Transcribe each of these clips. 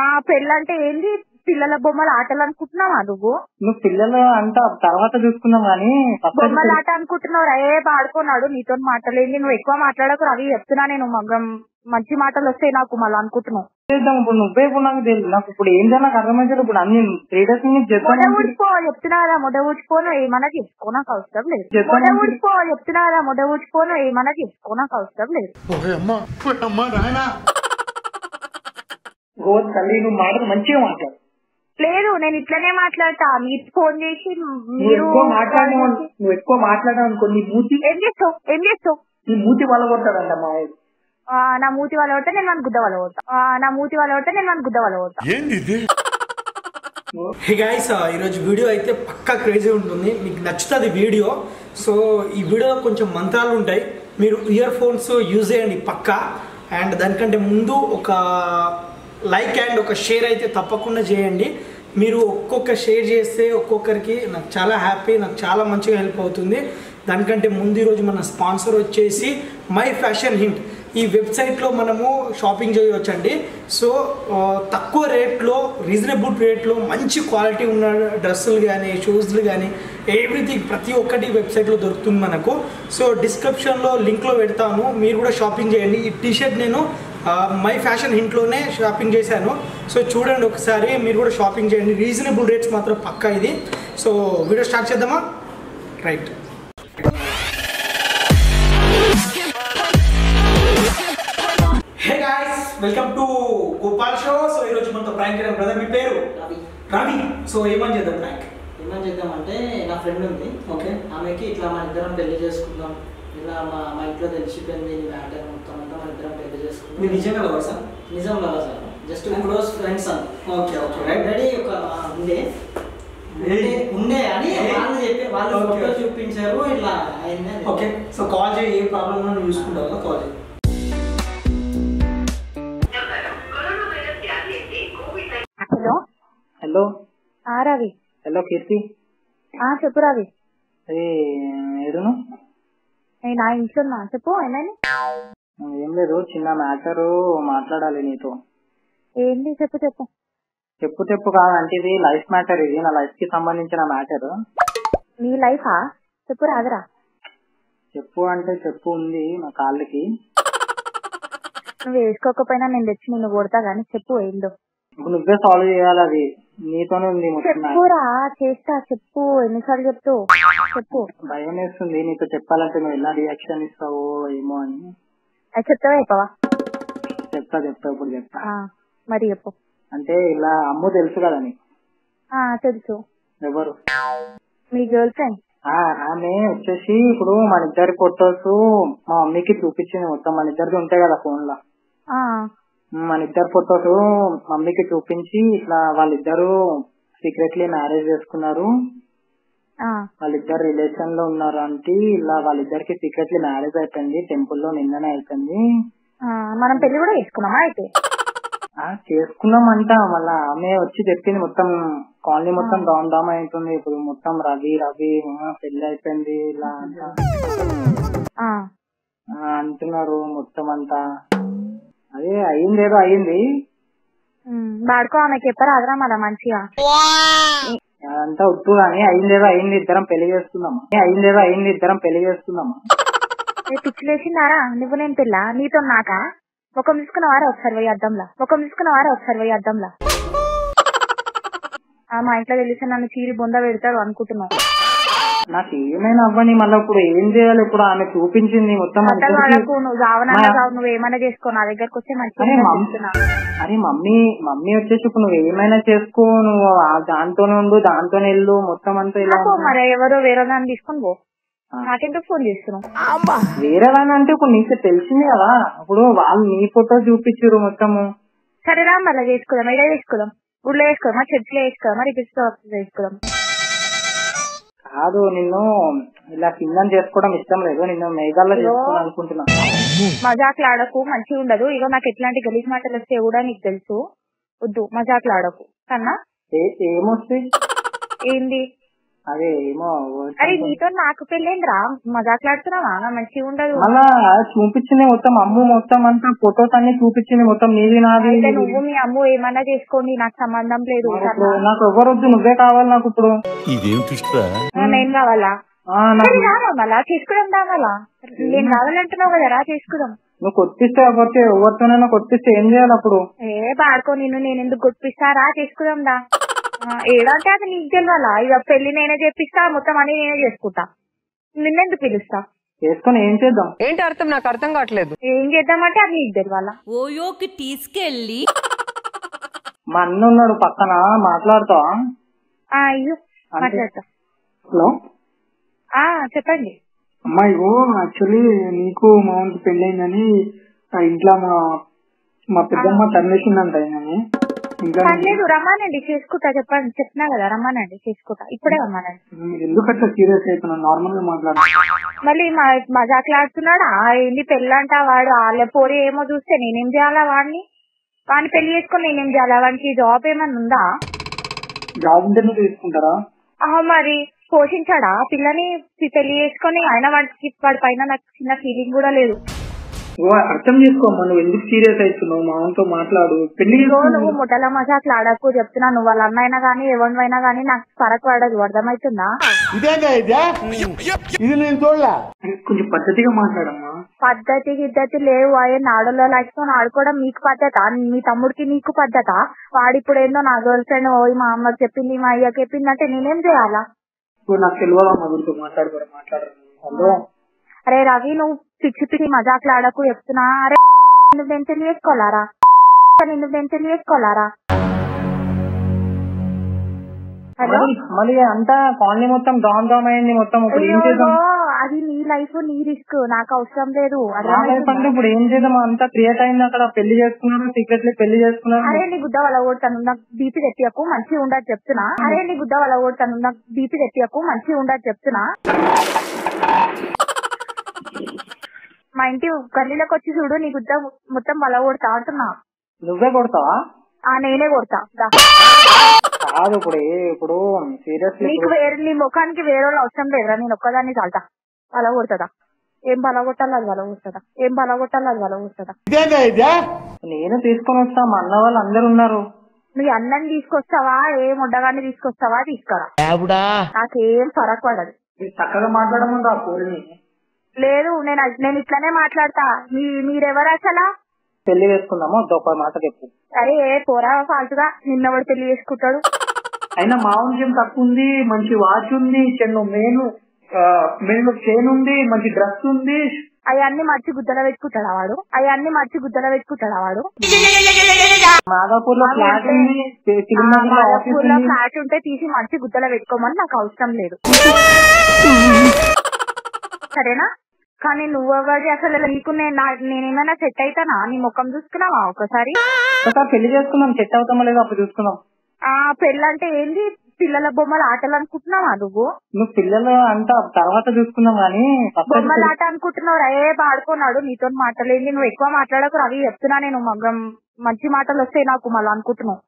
ఆ పెళ్ళంటే ఏంది? పిల్లల బొమ్మల ఆటలు అనుకుంటున్నావా నువ్వు? నువ్వు పిల్లలు అంట తర్వాత చూసుకున్నాం గానీ బొమ్మల ఆట అనుకుంటున్నావు రే పాడుకున్నాడు నీతో మాటలేంది. నువ్వు ఎక్కువ మాట్లాడకు రవి, చెప్తున్నా నేను. మంచి మాటలు వస్తాయి నాకు మళ్ళీ అనుకుంటున్నావు. చేద్దాం ఇప్పుడు నువ్వే ఇప్పుడు నాకు తెలియదు. నాకు ఇప్పుడు ఏం చేయాలి నాకు అర్థమైతే ఇప్పుడు అన్ని 3 days నుంచి ఊడిపో చెప్తున్నా కదా, మొద ఊడిపోను ఏమన్నా చేసుకో, నాకు అవసరం లేదు. మొద ఊడిపో చెప్తున్నా కదా, మొద ఊడిపోను ఏమన్నా చేసుకో, నాకు అవసరం లేదు. తల్లి నువ్వు మాటలు మంచిగా మాట్లాడు. లేదు నేను ఇట్లనే మాట్లాడతా. మీరు ఫోన్ చేసి మీరు నువ్వు ఎక్కువ మాట్లాడావు అనుకో నీ మూతి ఏం చేస్తావు నీ మూతి వాళ్ళ కొడతాడంట మా నా మూతి వాళ్ళ కొడతా నేను మన గుద్ద వాళ్ళ కొడతా. హే గైస్, ఈరోజు వీడియో అయితే పక్కా క్రేజీ ఉంటుంది, మీకు నచ్చుతుంది వీడియో. సో ఈ వీడియోలో కొంచెం మంత్రాలు ఉంటాయి, మీరు ఇయర్ ఫోన్స్ యూజ్ చేయండి పక్కా. అండ్ దానికంటే ముందు ఒక లైక్ అండ్ ఒక షేర్ అయితే తప్పకుండా చేయండి. మీరు ఒక్కొక్క షేర్ చేస్తే ఒక్కొక్కరికి నాకు చాలా హ్యాపీ, నాకు చాలా మంచిగా హెల్ప్ అవుతుంది. దానికంటే ముందు ఈరోజు మన స్పాన్సర్ వచ్చేసి మై ఫ్యాషన్ హింట్. ఈ వెబ్సైట్లో మనము షాపింగ్ చేయవచ్చండి. సో తక్కువ రేట్లో, రీజనబుల్ రేట్లో మంచి క్వాలిటీ ఉన్న డ్రెస్సులు కానీ, షూస్లు కానీ, ఎవ్రీథింగ్ ప్రతి ఒక్కటి వెబ్సైట్లో దొరుకుతుంది మనకు. సో డిస్క్రిప్షన్లో లింక్లో పెడతాను, మీరు కూడా షాపింగ్ చేయండి. ఈ టీషర్ట్ నేను మై ఫ్యాషన్ హింట్లోనే షాపింగ్ చేశాను. సో చూడండి ఒకసారి, మీరు కూడా షాపింగ్ చేయండి. రీజనబుల్ రేట్స్ మాత్రం పక్కా ఇది. సో వీడియో స్టార్ట్ చేద్దామా? Right. Hey guys, welcome to Gopal show. So ఈరోజు మనతో ప్రాంక్ చేయడం బ్రదర్. మీ పేరు? రవి. సో ఏమని చేద్దాం ప్రాంక్? ఏమని చేద్దామంటే నా ఫ్రెండ్ ఉంది, ఓకే, ఆమెకి ఇట్లా మన ఇద్దరం పెళ్లి చేసుకుందాం, ఇలా మా ఇంట్లో తెలిసిపోయింది మ్యాటర్ మొత్తం అంతా మన ఇద్దరం పెళ్లి చేసుకుందాం. మీరు నిజంగా లవర్ సార్? నిజం lover sir, just close friends అని. Okay okay. ఆల్రెడీ ఒక ఉండే అని వాళ్ళు చెప్పి వాళ్ళు ఫోటో చూపించారు, ఇట్లా అయింది. ఓకే, సో కాల్ చేయి, ఏ ప్రాబ్లం ఉన్నా నువ్వు చూసుకుంటావా? కాల్ చేయి. Hello hello Ravi. హలో కీర్తి. చెప్పు రవి. అదే ఏడును నా ఇంట్లో ఉన్నా, చెప్పు ఏమైనా. ఏం లేదు, చిన్న మ్యాటరు మాట్లాడాలి నీతో. ఏంటి? చెప్పు చెప్పు చెప్పు చెప్పు కాదంటే ఇది లైఫ్ మ్యాటర్, ఇది నా లైఫ్ కి సంబంధించిన మ్యాటర్. నీ లైఫా? చెప్పు రాదురా. చెప్పు అంటే చెప్పు ఉంది నా కాళ్ళకి. నువ్వు వేసుకోకపోయినా నేను తెచ్చి నిన్ను కొడతా గానీ చెప్పు ఏందో. ఇప్పుడు నువ్వే సాల్వ్ చేయాలి, అది నీతోనే ఉంది. చెప్పురా, చేస్తా. చెప్పు, ఎన్నిసార్లు చెప్పు. భయం వేస్తుంది నీతో చెప్పాలంటే, నువ్వు ఎలా రియాక్షన్ ఇస్తావో ఏమో అని. అది చెప్తావా చెప్పవా? చెప్తా ఇప్పుడు చెప్తా. మరి చెప్పు. అంటే ఇలా అమ్ము తెలుసు కదా నీకు? తెలుసు. ఎవరు? మీ గర్ల్ ఫ్రెండ్. ఆమె వచ్చేసి ఇప్పుడు మన ఇద్దరి ఫొటోస్ మా మమ్మీకి చూపించింది. మొత్తం మన ఇద్దరిది ఉంటాయి కదా ఫోన్ లో, మన ఇద్దరు ఫొటోస్ మమ్మీకి చూపించి ఇట్లా వాళ్ళిద్దరు సీక్రెట్లీ మ్యారేజ్ చేసుకున్నారు, వాళ్ళిద్దరు రిలేషన్ లో ఉన్నారు అంటే ఇలా వాళ్ళిద్దరికి సీక్రెట్లీ మ్యారేజ్ అయిపోయింది. టెంపుల్ లో నిన్ననే అయిపోయింది. మనం పెళ్లి కూడా చేసుకున్నామా? అయితే చేసుకున్నామంట. మళ్ళా ఆమె వచ్చి చెప్పింది, మొత్తం కాలనీ మొత్తం దామ్ అవుతుంది ఇప్పుడు, మొత్తం రవి పెళ్లి అయిపోయింది ఇలా అంటున్నారు మొత్తం అంతా. అదే అయిందేదో అయింది. వాడుకో, ఆమెకి చెప్పరాదురా మళ్ళా మంచిగా. అదంతా ఉట్టు గానీ అయిందేదో అయింది, ఇద్దరం పెళ్లి చేసుకుందామా. పిచ్చి లేచిందారా నువ్వు? నేను పిల్ల నీతో నాకా? ముఖం తీసుకున్నవారా ఒకసారి పోయి అద్దంలా. మా ఇంట్లో తెలిసి నన్ను చీరి బొంద పెడతారు అనుకుంటున్నావు. నాకు ఏమైనా అవ్వని, మళ్ళీ ఇప్పుడు ఏం చేయాలి? ఇప్పుడు ఆమె చూపించింది మొత్తం. నువ్వు ఏమైనా చేసుకో, నా దగ్గరకు వస్తే మంచిగా. అరే మమ్మీ వచ్చేసి ఇప్పుడు నువ్వు ఏమైనా చేసుకో, నువ్వు దాంతోనే ఉండు, దాంతోనే వెళ్ళు, మొత్తం అంతా ఇలా. మరి ఎవరో వేరే దాన్ని తీసుకొని పో, నాకెందుకు ఫోన్ చేస్తున్నావు? వేరే దాని అంటే ఇప్పుడు నీకు తెలిసింది కదా, ఇప్పుడు వాళ్ళు నీ ఫోటో చూపించారు మొత్తము. సరేరా మళ్ళీ చేసుకుందాం, ఎడ చేసుకుందాం? ఊళ్ళో వేసుకోదామా, చర్చిలో వేసుకోదామా, రిపిస్తో వేసుకోదాం? కాదు, నిన్ను ఇలా కింద చేసుకోవడం ఇష్టం లేదు, నిన్ను మేఘాల్లో చేసుకోవాలి అనుకుంటున్నా. మజాకులు ఆడకు, మంచిగా ఉండదు. ఇగో నాకు ఎట్లాంటి గలీజ్ మాటలు వస్తే కూడా నీకు తెలుసు, వద్దు మజాకులు ఆడకు కన్నా. ఏమొస్తాయి? ఏంది? అదే ఏమో అరే నీతో నాకు పెళ్ళేంద్రా మజాట్లాడుతున్నావా మంచిగా ఉండదు. మళ్ళా చూపించింది మొత్తం అమ్ము మొత్తం అంతా ఫొటోస్ అన్ని చూపించింది మొత్తం నీది నాది. నువ్వు మీ అమ్ము ఏమన్నా చేసుకోండి నాకు సంబంధం లేదు. నాకు ఎవరొద్దు నువ్వే కావాలి నాకు ఇప్పుడు. నేను కావాలా రావాలా చేసుకుదాం రావాలా నేను కావాలంటున్నావు కదా రా చేసుకుదాం. నువ్వు కొట్టిస్తే ఎవరితోనైనా కొట్టిస్తే ఏం చేయాలి అప్పుడు? పాడుకో నేను ఎందుకు కొట్టిస్తారా చేసుకుదాం రా. ఏడంటే అది నీకు తెలియాలా ఇక పెళ్లి నేనే చేపిస్తా మొత్తం అని నేనే చేసుకుంటా నిన్నెందుకు పిలుస్తా చేసుకుని ఏం చేద్దాం? ఏంటి అర్థం నాకు అర్థం కావట్లేదు. ఏం చేద్దామంటే అది నీకు తెలియాలా. ఓయోకి తీసుకెళ్ళి మా అన్న ఉన్నాడు పక్కన మాట్లాడతావా? అయ్యో మాట్లాడతా. హలో చెప్పండి. అమ్మాయి యాక్చువల్లీ నీకు మా ఊరికి పెళ్ళయిందని ఇంట్లో మా పెద్దమ్మ తన్నేసిందంట ఆయనని. పర్లేదు రమ్మానండి చేసుకుంటా చెప్పండి చెప్పినా కదా రమ్మానండి చేసుకుంటా ఇప్పుడే రమ్మానండి. ఎందుకు అట్లా సీరియస్ అవుతున్నావు? నార్మల్ గా మాట్లాడు. మళ్ళీ మజాట్లాడుతున్నాడా ఏంటి పెళ్ళంటా వాడు వాళ్ళ పోరి ఏమో చూస్తే నేనేం చేయాలా వాడిని పెళ్లి చేసుకుని నేనేం చేయాలా వాడికి జాబ్ ఏమన్నా ఉందా? జాబ్ ఉంటేనే తీసుకుంటారా? మరి పోషించాడా పిల్లని పెళ్లి చేసుకుని ఆయన వాడి పైన నాకు చిన్న ఫీలింగ్ కూడా లేదు. అర్థం చేసుకోమ్మా నువ్వు ఎందుకు సీరియస్ అవుతున్నావు? మామతో మాట్లాడు. పెళ్లి నువ్వు ముట్టల మజాకులు ఆడకు చెప్తున్నా. నువ్వు వాళ్ళ అన్నైనా గానీ ఎవరినైనా గానీ నాకు ఫరక్ పడదు అర్థమవుతుందా? కొంచెం పద్ధతిగా మాట్లాడమ్మా. పద్ధతి గిద్దతి లేవు ఆయన ఆడలో లైఫ్తో ఆడుకోవడం మీకు పద్ధత మీ తమ్ముడికి నీకు పద్ధత. వాడిప్పుడు ఏందో నా గర్ల్ ఫ్రెండ్ మా అమ్మకి చెప్పింది మా అయ్యకి చెప్పింది అంటే నేనేం చేయాలా? నాకు తెలియదమ్మా గురితో మాట్లాడరు. అరే రవి నువ్వు పిచ్చి పిచ్చి మజాకులు ఆడకు చెప్తున్నా. అరే నువ్వు నేను తెలియసుకోలారా హలో మళ్ళీ అంతా కాలనీ మొత్తం దామ్ దామ్ అయింది మొత్తం. అది నీ లైఫ్ నీ రిస్క్ నాకు అవసరం లేదు. ఇప్పుడు ఏం చేద్దాం? అంతా క్రియేట్ అయింది అక్కడ. పెళ్లి చేసుకున్నారు సీక్రెట్లీ పెళ్లి చేసుకున్నారు. అరే నీ గుద్ద వాళ్ళ ఓడతాను నాకు బీపీ తెప్పియకు మంచిగా ఉండదు చెప్తున్నా. మా ఇంటి గల్లీలోకి వచ్చి చూడు నీ గుద్ద మొత్తం వల కొడతా అంటున్నా. నువ్వే కొడతావా? నేనే కొడతా. కాదు ఇప్పుడు సీరియస్లీ నీకు నీ ముఖానికి వేరే వాళ్ళు అవసరం లేదురా. నేను ఒక్కదాన్ని చాలతా. వల కొడుతుందా? ఏం బల కొట్టాలి అది వల కొడుతుందా? నేను తీసుకొని వస్తా. మా అన్న వాళ్ళు అందరు ఉన్నారు. నీ అన్నం తీసుకొస్తావా ఏ ముడ్డగాన్ని తీసుకొస్తావా తీసుకురా నాకేం ఫరక్ పడదు. చక్కగా మాట్లాడమని కోరిని లేదు నేను ఇట్లానే మాట్లాడతా. మీరెవరు అసలా? పెళ్లి వేసుకుందామా? ఒక మాట చెప్పు. అరే పోరా ఫాల్తుగా నిన్నవాడు పెళ్లి చేసుకుంటాడు. అయినా మా విషయం తక్కువ ఉంది. మంచి వాచ్ ఉంది, మెయిన్ చైన్ ఉంది, మంచి డ్రెస్ ఉంది. అవన్నీ మర్చి గుద్దల పెట్టుకుంటాడా వాడు? మాదాపూర్ లో ఫ్లాట్ ఉంది. ఫ్లాట్ ఉంటే తీసి మర్చి గుద్దల పెట్టుకోమని నాకు అవసరం లేదు సరేనా? కానీ నువ్వెవరి అసలు నీకు నేనేమైనా సెట్ అవుతానా? నీ ముఖం చూసుకున్నావా ఒకసారి? పెళ్లి చేసుకుందాం. సెట్ అవుతామో లేదో అప్పుడు చూసుకుందాం. పెళ్ళి అంటే ఏంది? పిల్లల బొమ్మల ఆటలు అనుకుంటున్నావా నువ్వు పిల్లలు అంతా తర్వాత చూసుకుందాం కానీ బొమ్మల ఆట అనుకుంటున్నావు. పాడుకున్నాడు నీతో మాటలేంది. నువ్వు ఎక్కువ మాట్లాడకు రవి చెప్తున్నా. నేను మంచి మాటలు వస్తాయి నాకు మళ్ళీ అనుకుంటున్నావు.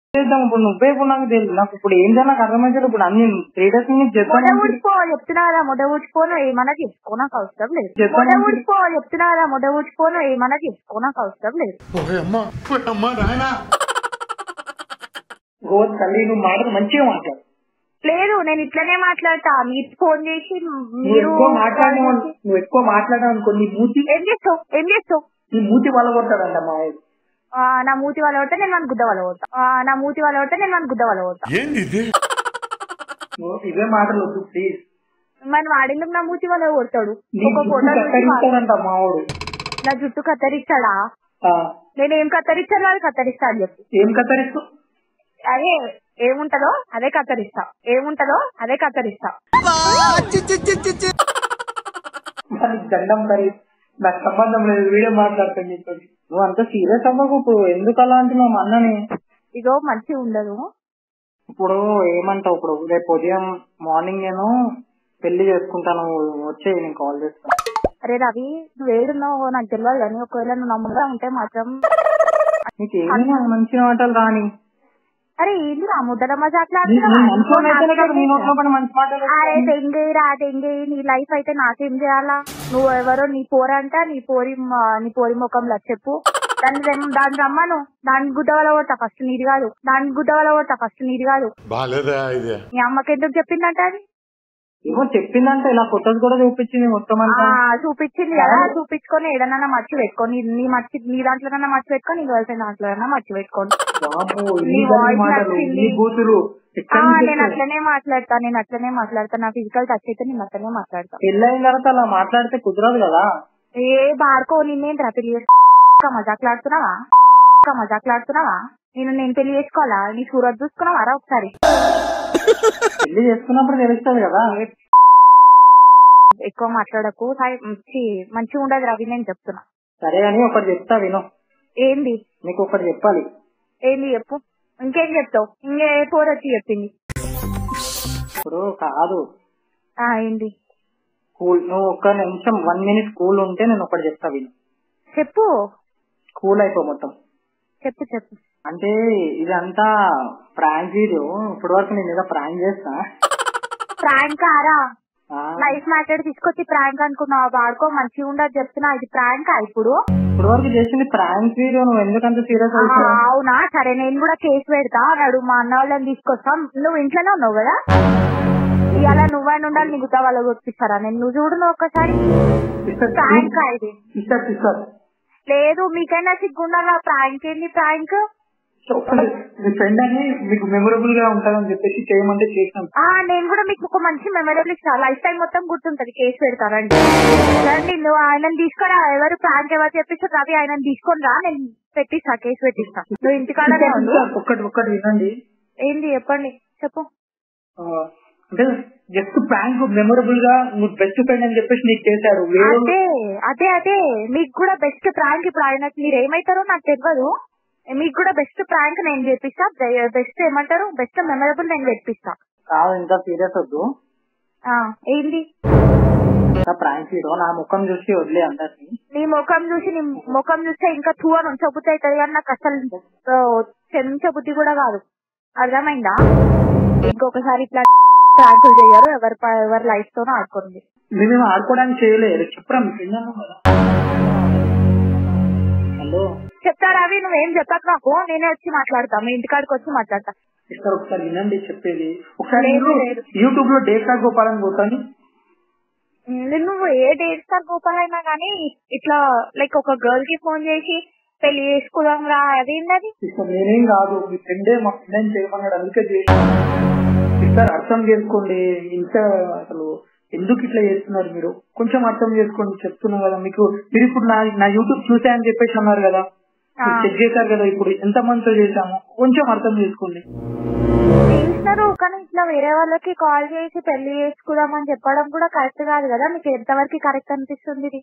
ఇప్పుడు నువ్వే ఇప్పుడు నాకు తెలియదు. నాకు ఇప్పుడు ఏం చేయాలి నాకు అర్థమైతే ఇప్పుడు అన్ని 3 days ఊడిపో చెప్తున్నా కదా. ఊడిపోను ఏమన్నా చేసుకో నాకు అవసరం లేదు. ఊడిపో చెప్తున్నా కదా. ఊడిపోను ఏమన్నా చేసుకో నాకు అవసరం లేదు. నువ్వు మాటలు మంచిగా మాట్లాడు. లేదు నేను ఇట్లనే మాట్లాడతా. మీరు ఫోన్ చేసి నువ్వు ఎక్కువ మాట్లాడావు అనుకో నీ మూతి ఏం చేస్తావు? నీ మూతి వల్ల కొడతాడంట మా వాడు. నా మూతి వాళ్ళ కొడితే నేను మన గుద్ద వాళ్ళ కొడతా. ఇవే మాటలు వద్దు ప్లీజ్. మరి వాడేందుకు నా మూతి వాళ్ళ కొడతాడు? ఒక ఫోటో మా వాడు నా జుట్టు కత్తరిస్తాడా? నేనేం కత్తరిస్తాను వాళ్ళు కత్తరిస్తా అని చెప్పి. ఏం కత్తరిస్తూ? అదే ఏముంటదో అదే కత్తరిస్తా. దండం మరి నాకు సంబంధం లేదు. వీడియో మాట్లాడతాను నీతో. నువ్వు అంత సీరియస్ అవ్వకు. ఎందుకు అలా అంటున్నావు మా అన్నని? ఇగో మంచిగా ఉండదు. ఇప్పుడు ఏమంటావు? ఇప్పుడు రేపు ఉదయం మార్నింగ్ నేను పెళ్లి చేసుకుంటాను. వచ్చే నేను కాల్ చేస్తాను. అరే రవి నువ్వు ఏడున్నావు నాకు తెలియదు కానీ ఒకవేళ నువ్వు నమ్ముగా ఉంటే మాత్రం నీకేమైనా మంచి మాటలు రాని అరే ఏంది ఆ ముద్దల నీ మనసులో అయితేనే కదా నీ నోట్లో పడి మంచి మాటలు అరే తెంగేరా తెంగే నీ లైఫ్ అయితే నాకేం చేయాలా? నువ్వు ఎవరో నీ పోరంట నీ పోరి ముఖంలో చెప్పు. దాన్ని రమ్మను. దాని గుద్దవల కొడతా ఫస్ట్ నీది కాదు. నీ అమ్మకి ఎందుకు చెప్పిందంట అది? ఏమో చెప్పిందంటే ఇలా ఫొటోస్ కూడా చూపించింది మొత్తం అంతా. చూపించింది కదా, చూపించుకొని ఏదన్నా మర్చి పెట్టుకోని నీ దాంట్లోనన్నా మర్చి పెట్టుకొని నీ గర్ల్ ఫ్రెండ్ దాంట్లోనన్నా మర్చి పెట్టుకోండి. నీ వాయిస్ నచ్చింది. నేను అట్లనే మాట్లాడతా. నా ఫిజికల్ టచ్ అయితే నేను అట్లనే మాట్లాడతా. పెళ్ళైన తర్వాత అలా మాట్లాడితే కుదరదు కదా. ఏ బార్కో నిన్నేంట్రా పెళ్లి మజాకులాడుతున్నావా? నేను పెళ్లి చేసుకోవాలా? నీ సూరత్ చూసుకున్నావారా ఒకసారి? పెళ్లి చేసుకున్నప్పుడు తెలుస్తుంది కదా. ఎక్కువ మాట్లాడకు, మంచిగా ఉండదు రవి. నేను చెప్తున్నా. సరే అని ఒకటి చెప్తా విను. ఏంది? నీకు ఒకటి చెప్పాలి. ఏంది చెప్పు. ఇంకేం చెప్తావు? ఇంకే పోరు వచ్చి చెప్పింది. ఇప్పుడు కాదు ఏంది? కూల్. నువ్వు ఒక్క నిమిషం 1 minute కూల్ ఉంటే నేను ఒకటి చెప్తా విను. చెప్పు. కూల్ అయిపో మొత్తం. చెప్పు. అంటే ఇదంతా ప్రాంక్ వీడియో. ఇప్పటి వరకు నేను ఏదో ప్రాంక్ చేస్తా. ప్రాంక్ ఆరా? లైఫ్ మ్యాటర్ తీసుకొచ్చి ప్రాంక్ అనుకున్నావు. వాడుకో మంచిగా ఉండదు చెప్తున్నా. ఇది ప్రాంక్ ఇప్పుడు వరకు చేసింది ప్రాంక్ వీడియో. నువ్వు ఎందుకంత సీరియస్ అవుతావు? అవునా, సరే నేను కూడా కేసు పెడతా. అన్నాడు మా అన్న వాళ్ళని తీసుకొస్తాం. నువ్వు ఇంట్లోనే ఉన్నావు కదా? ఇలా నువ్వైనా ఉండాలి. నీ గుత్తా వాళ్ళకి గుర్తిస్తారా? నువ్వు చూడు నువ్వు ఒక్కసారి. ప్రాంక్ ఇది లేదు. మీకైనా సిగ్గుండాలా? ప్రాంక్ ఏంది? ప్రాంక్ మీ ఫ్రెండ్ అని మీకు మెమొరబుల్ గా ఉంటుందని చెప్పేసి చేయమంటే చేసాం. నేను కూడా మీకు ఒక మంచి మెమొరబుల్ ఇస్తా. లైఫ్ టైం మొత్తం గుర్తుంటది. కేసు పెడతారండి. రండి, నువ్వు ఆయనను తీసుకురా. ఎవరు ప్రాంక్ ఎవరు చెప్పిస్తారు రవి? ఆయనను తీసుకొని రా, నేను పెట్టిస్తా, కేసు పెట్టిస్తా. నువ్వు ఇంటికాడనే ఒక్కటి వినండి. ఏంది చెప్పండి, చెప్పు. అంటే జస్ట్ ప్రాంక్ మెమొరబుల్ గా నువ్వు బెస్ట్ ఫ్రెండ్ అని చెప్పేసి నీకు చేశారు. అదే మీకు కూడా బెస్ట్ ప్రాంక్. ఇప్పుడు ఆయన మీరు ఏమైతారో నాకు తెలియదు. మీకు కూడా బెస్ట్ ప్రాంక్ నేను చేపిస్తా. బెస్ట్ ఏమంటారు, బెస్ట్ మెమరబుల్ నేను చేపిస్తా. కాదు ఇంత సీరియస్ వద్దు. ఏంది ప్రాంక్ హీరో? నా ముఖం చూసి వదిలే అందరినీ. నీ ముఖం చూస్తే ఇంకా టూ అని ఉంచబుద్ధి అవుతుంది కానీ నాకు అసలు చెంచబుద్ధి కూడా కాదు. అర్థమైందా? ఇంకొకసారి ఇట్లా ప్రాంకులు చేయరు. ఎవరి లైఫ్ తోనూ ఆడుకోండి. మేము ఆడుకోవడానికి చేయలేదు. చెప్పరా మీ ఫ్రెండ్ అన్నావు కదా. హలో చెప్తా రవి, నువ్వేం చెప్పకు నాకు. నేనే వచ్చి మాట్లాడతా. మీ ఇంటికాడికి వచ్చి మాట్లాడతా. ఒకసారి వినండి చెప్పేది. ఒకసారి యూట్యూబ్ లో డేటా గోపాలని పోతాను. నువ్వు ఏ డేట్ స్టార్ గోపాల్ అయినా కానీ ఇట్లా లైక్ ఒక గర్ల్ కి ఫోన్ చేసి పెళ్లి చేసుకుందాం రా, అదేంటది? నేనేం కాదు, మీ ఫ్రెండే మా ఫ్రెండ్ చేయమన్నాడు అందుకే చేసి. సార్ అర్థం చేసుకోండి. ఇంత అసలు ఎందుకు ఇట్లా చేస్తున్నారు మీరు? కొంచెం అర్థం చేసుకోండి. చెప్తున్నా కదా మీకు. మీరు ఇప్పుడు నా యూట్యూబ్ చూసాయని చెప్పేసి అన్నారు కదా, చెక్ చేశారు కదా. ఇప్పుడు ఎంత మందితో చేశాము, కొంచెం అర్థం చేసుకోండి. చేసినారు కానీ ఇట్లా వేరే వాళ్ళకి కాల్ చేసి పెళ్లి చేసుకుందామని చెప్పడం కూడా కరెక్ట్ కాదు కదా. మీకు ఎంతవరకు కరెక్ట్ అనిపిస్తుంది ఇది?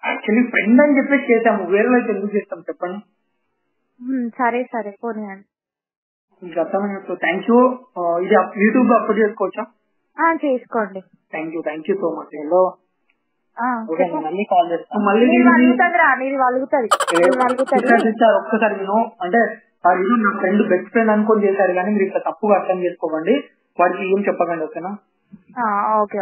యాక్చువల్లీ ఫ్రెండ్ అని చెప్పేసి చేసాము, వేరే వాళ్ళకి ఎందుకు చేస్తాం చెప్పండి. సరే పోనీయండి. మీకు అర్థమైనట్టు థ్యాంక్ యూ. ఇది యూట్యూబ్ లో అప్లోడ్ చేసుకోవచ్చా? చేసుకోండి. Thank you so much. Hello మళ్ళీ కాల్ చేస్తాను. ఒక్కసారి నేను అంటే నా ఫ్రెండ్ బెస్ట్ ఫ్రెండ్ అనుకొని చేశారు కానీ మీరు ఇట్లా తప్పుగా అర్థం చేసుకోకండి. వాడికి ఏం చెప్పకండి. ఓకేనా? ఓకే.